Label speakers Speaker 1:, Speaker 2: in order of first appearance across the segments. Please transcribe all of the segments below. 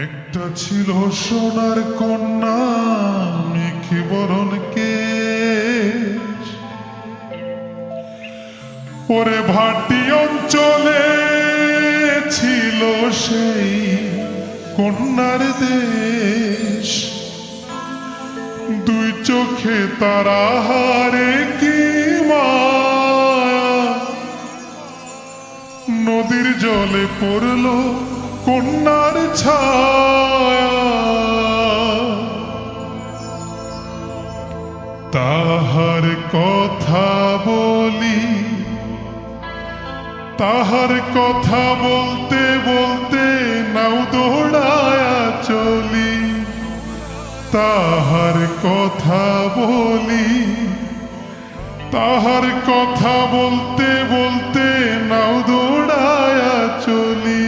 Speaker 1: একটা ছিল সোনার কন্যা মেঘে বরণ কেশ, ওরে ভাটি অঞ্চলে ছিল সেই কন্যার দেশ। দুই চোখে তারা হারে কি মায়া, নদীর জলে পড়ল কন্যার ছায়া। তাহার কথা বলি, তাহার কথা বলতে বলতে নাও দৌড়ায়া চলি। তাহার কথা বলি, তাহার কথা বলতে বলতে নাও দৌড়ায়া চলি।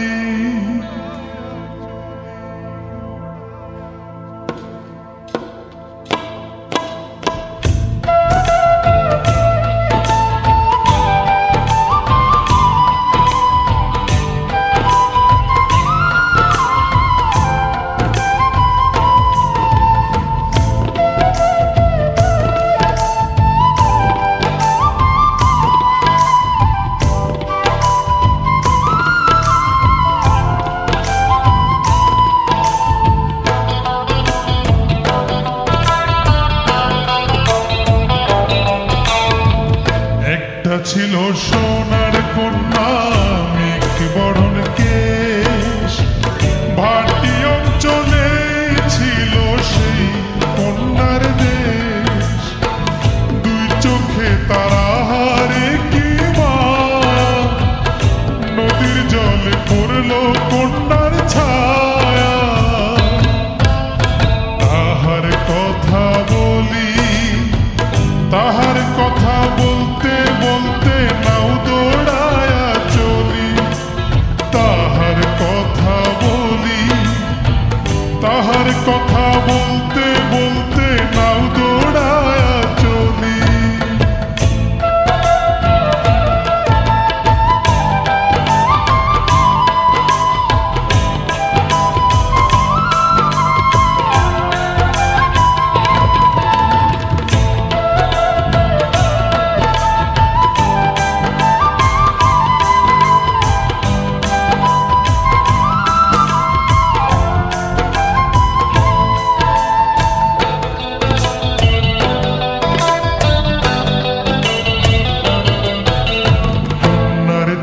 Speaker 1: ছিল সোনার কন্যা মেঘে বরণ কেশ, ভাটি অঞ্চলে ছিল সেই কন্যার দেশ। দুই চোখে তারা হারে কি মায়া, নদীর জলে পড়ল কন্যার ছায়া। তাহার কথা বলি, তাহার কথা বলতে বলতে নাও দৌড়ায়া চলি। তাহার কথা বলি, তাহার কথা বলতে বলতে নাও দৌড়ায়া চলি।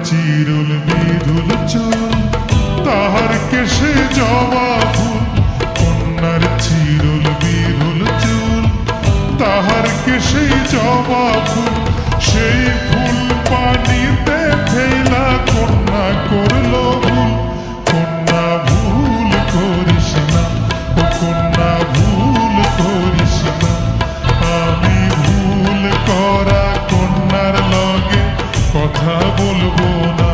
Speaker 1: চিরুল বিধুল চুল, তাহার কেশে জবা ফুল। কন্যার চিরুল বিধুল চুল, তাহার কেশে জবা ফুল। সেই ফুল পানিতে ফেলা কন্যা করল ভুল। কন্যা ভুল করিস না, ও কন্যা ভুল করিস না। আমি ভুল করা কন্যার লগে কথা বলবো না।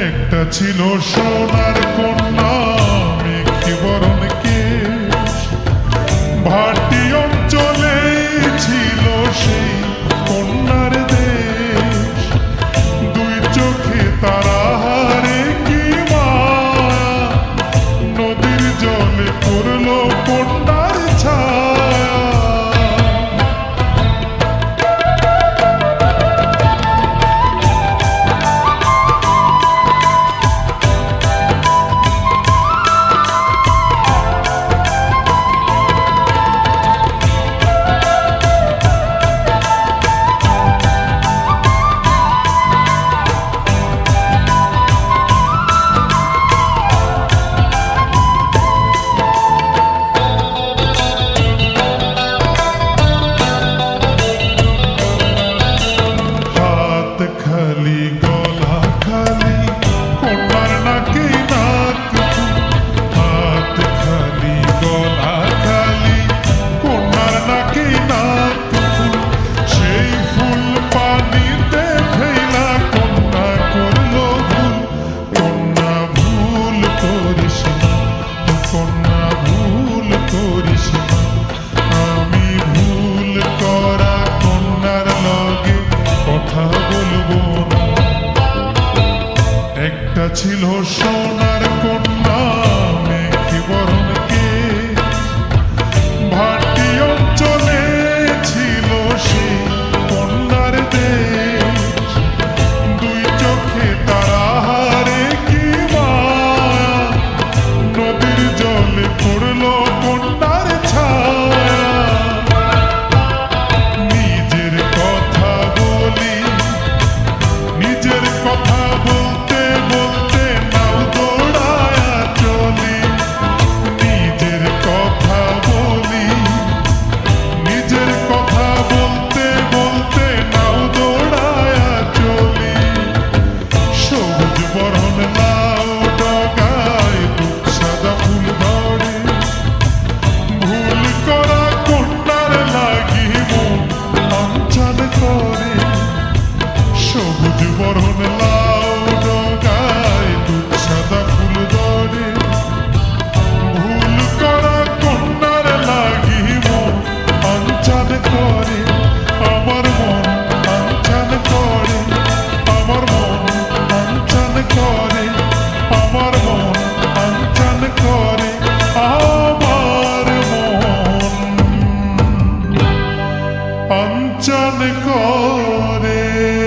Speaker 1: একটা ছিল সোনার কন্যা মেঘে বরণ কেশ, ভাটি অঞ্চলে ছিল সেই কন্যার দেশ। দুই চোখে তারা অঞ্চল করে